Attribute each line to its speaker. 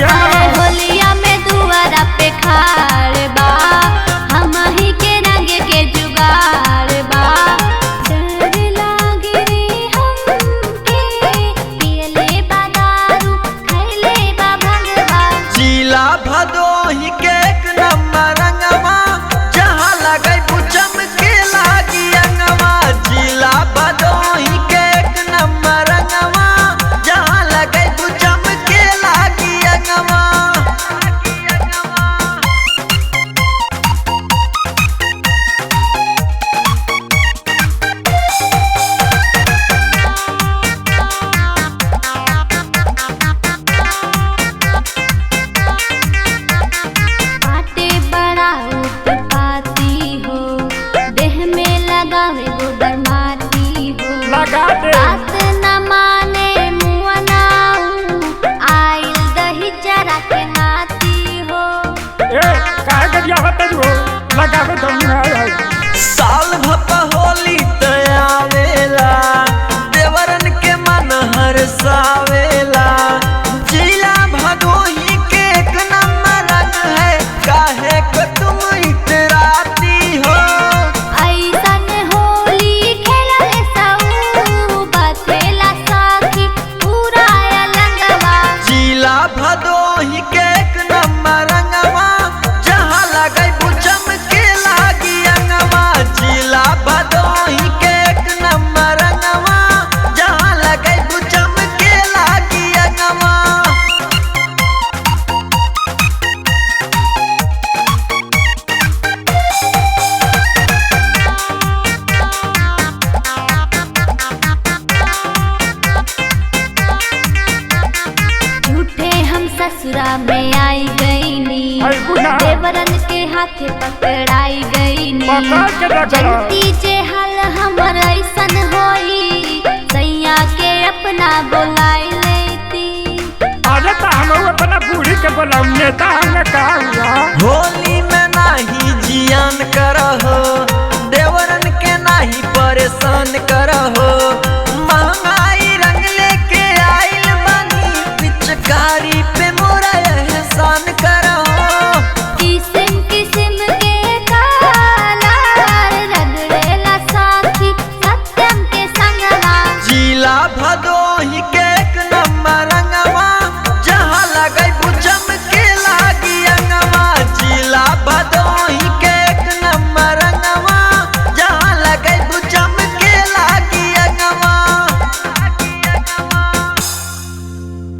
Speaker 1: होलिया में दुआरा पे खाड़ बा हम ही के रंग के जुगाड़ बा डर लागे रे हमके पियले बा दारू खैले बा भंगवा
Speaker 2: जिला भदोही के एक नंबर रंगवा जहाँ लगे बुचम के लागी अंगवा जिला भदोही के एक नंबर रंगवा जहाँ लगे बुचम के लागी अंगवा
Speaker 1: बाटे बड़ा उत्पाती हो देह में लगावे गोबर माटी हो
Speaker 3: लगा दे
Speaker 1: बात न माने मुआ नाऊ आइल दही जरा के नाती हो
Speaker 3: ए काहे गरिया होता जो लगावे तो नहीं है
Speaker 2: साल भप होली तयावेला देवरन के मन हरसावेला जिला भदोही के एक नंबर रंग है काहे को तुम इतराती हो
Speaker 1: ऐसन होली खेलले सऊ बथेला साखी पूरा अलंगवा
Speaker 2: जिला भदोही के एक नंबर रंगवा जहाँ लगे बुचम के लागी अंगवा जिला भदोही के एक नंबर रंगवा जहाँ लगे बुचम के लागी अंगवा
Speaker 1: झूठे हम ससुरा में आई गईनी
Speaker 3: आई बुना।
Speaker 1: देवरन के हाथे पकड़ाई गईनी
Speaker 3: पकड़ के रखला।
Speaker 1: जनती जे हाल हमर ऐसन होई सैया के अपना बोलाई लेती
Speaker 3: अरे तो हम अपना बूढ़ी के बोलाऊ नेता हमें कहा हुआ
Speaker 2: होली